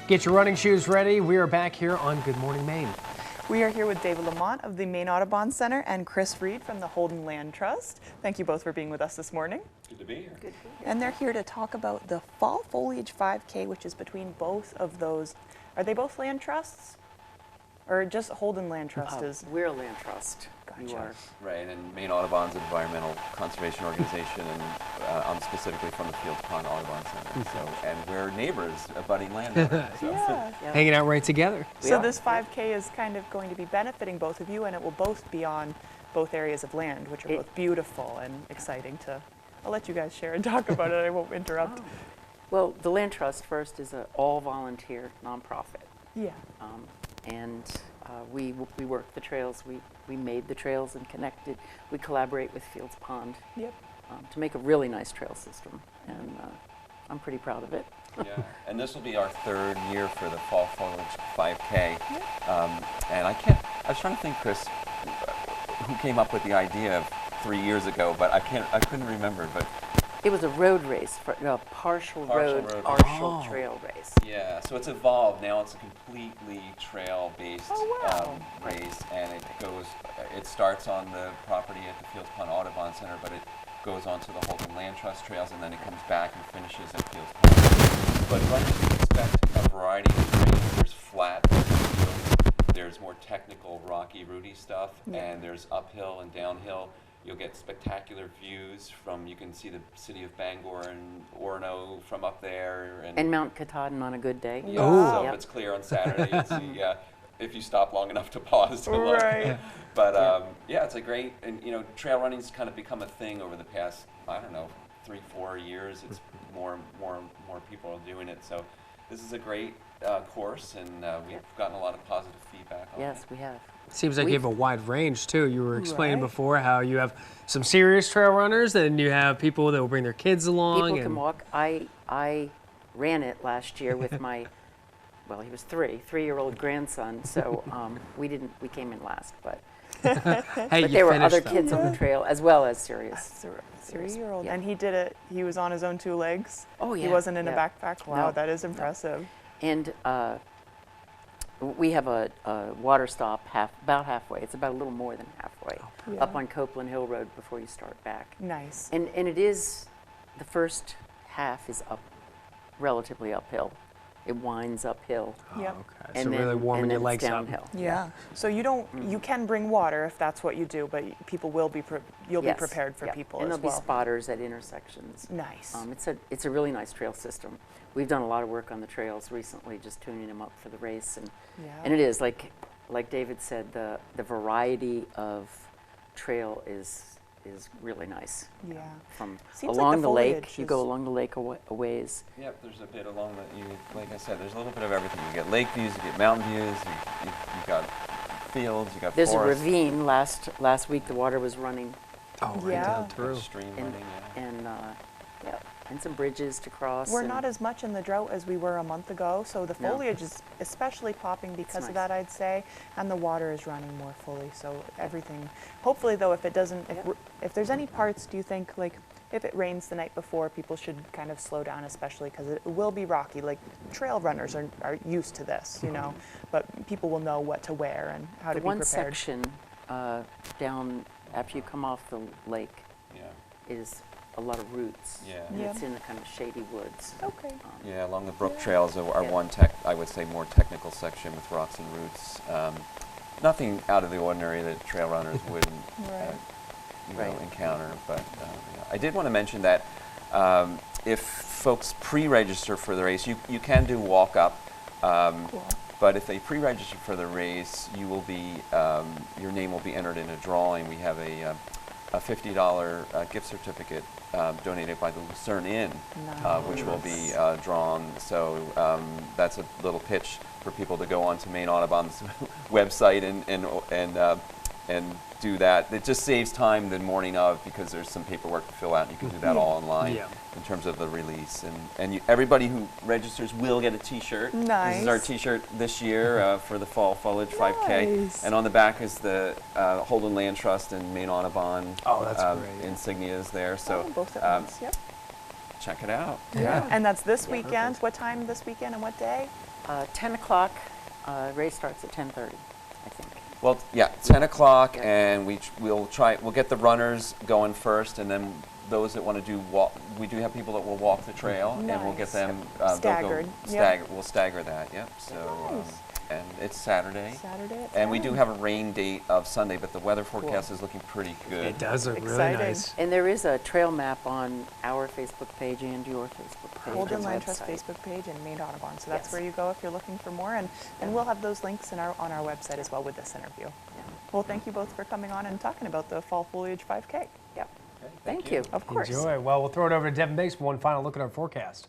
Get your running shoes ready. We are back here on Good Morning Maine. We are here with David Lamont of the Maine Audubon Center and Chris Reed from the Holden Land Trust. Thank you both for being with us this morning. Good to be here. Good to be here. And they're here to talk about the Fall Foliage 5K, which is between both of those. Are they both land trusts? Or just Holden Land Trust is? We're a land trust. Gotcha. You are. Right, and Maine Audubon's an environmental conservation organization, and I'm specifically from the Fields Pond Audubon Center. So, and we're neighbors, a budding landowner. So. Yeah. Yep. Hanging out right together. So this 5K is kind of going to be benefiting both of you, and it will both be on both areas of land, which are both beautiful and exciting to. I'll let you guys share and talk about it. I won't interrupt. Oh. Well, the Land Trust first is an all-volunteer nonprofit. Yeah. And we work the trails. We made the trails and connected. We collaborate with Fields Pond to make a really nice trail system, and I'm pretty proud of it. Yeah, and this will be our third year for the Fall Foliage 5K. And I was trying to think, Chris, who came up with the idea of 3 years ago, but I couldn't remember. But it was a road race, a partial road trail race. Yeah, so it's evolved. Now it's a completely trail-based race, and it starts on the property at the Fields Pond Audubon Center, but it goes on to the Holden Land Trust trails, and then it comes back and finishes at Fields Pond. But runners can expect a variety of terrain. There's flat, there's more technical, rocky, rooty stuff, and there's uphill and downhill. You'll get spectacular views from, you can see the city of Bangor and Orono from up there. And Mount Katahdin on a good day. Yeah, so if it's clear on Saturday, you'll see, if you stop long enough to pause to look. Right. But it's a great, and trail running's kind of become a thing over the past, 3-4 years. It's more people are doing it. So this is a great course, and we've gotten a lot of positive feedback on it. Yes, we have. Seems like you have a wide range too. You were explaining before how you have some serious trail runners, and you have people that will bring their kids along. People can walk. I ran it last year with my, well, he was 3-year-old grandson. So we came in last, but Hey, there were other kids on the trail as well as serious. 3-year-old, and he did it. He was on his own 2 legs. Oh yeah. He wasn't in a backpack. Wow, No. that is impressive. And we have a water stop about halfway. It's about a little more than halfway up on Copeland Hill Road before you start back. Nice. And it is, the first half is relatively uphill. It winds uphill. Yep. Okay. So really warming your legs up. Downhill. Yeah. So you can bring water if that's what you do, but people will be you'll be prepared for people and as there'll well. be spotters at intersections. Nice. It's a really nice trail system. We've done a lot of work on the trails recently, just tuning them up for the race, and it is like David said, the variety of trail is really nice. Yeah. From Seems along like the lake, foliage you go along the lake a ways. Yep, there's a bit along like I said, there's a little bit of everything. You get lake views, you get mountain views, you've got fields, you got There's forests. a ravine. Last week the water was running, Oh, right down through. Stream and running, and some bridges to cross. We're and not as much in the drought as we were a month ago, so the No. foliage is especially popping because of nice. that, I'd say, and the water is running more fully, so everything. Hopefully, though, if it doesn't, if there's any parts, do you think, like, if it rains the night before, people should kind of slow down, especially because it will be rocky. Like, trail runners are used to this, but people will know what to wear and how to be one prepared. section down after you come off the lake is a lot of roots. Yeah. And Yeah. it's in the kind of shady woods. Okay. Yeah, along the brook trails are Yeah. one I would say more technical section with rocks and roots. Nothing out of the ordinary that trail runners wouldn't encounter. But I did want to mention that if folks pre-register for the race, you can do walk-up. Cool. But if they pre-register for the race, you will be your name will be entered in a drawing. We have a $50 gift certificate donated by the Lucerne Inn, which will be drawn. So that's a little pitch for people to go onto Maine Audubon's website and do that. It just saves time the morning of, because there's some paperwork to fill out, and you can do that all online in terms of the release. And everybody who registers will get a T-shirt. Nice. This is our T-shirt this year for the Fall Foliage 5K. Nice. And on the back is the Holden Land Trust and Maine Audubon insignias there. So both at once, check it out. Yeah. And that's this weekend. What time this weekend and what day? 10 o'clock, race starts at 10:30, I think. Well, yeah, 10 o'clock, Yeah. and we'll get the runners going first, and then those that want to do walk, we do have people that will walk the trail, and we'll get Nice. them Staggered. Yep. stagger. We'll stagger that. Yep. So, Nice. and it's Saturday. Saturday at And we 10. do have a rain date of Sunday, but the weather forecast is looking pretty good. It does look really Exciting. nice. And there is a trail map on our Facebook page and your Facebook page. Holden and Land Trust website. Facebook page and Maine Audubon. So that's Yes. where you go if you're looking for more. And we'll have those links on our website as well with this interview. Yeah. Well, thank you both for coming on and talking about the Fall Foliage 5K. Yep. Okay, Thank you. Of course. Enjoy. Well, we'll throw it over to Devin Bates for one final look at our forecast.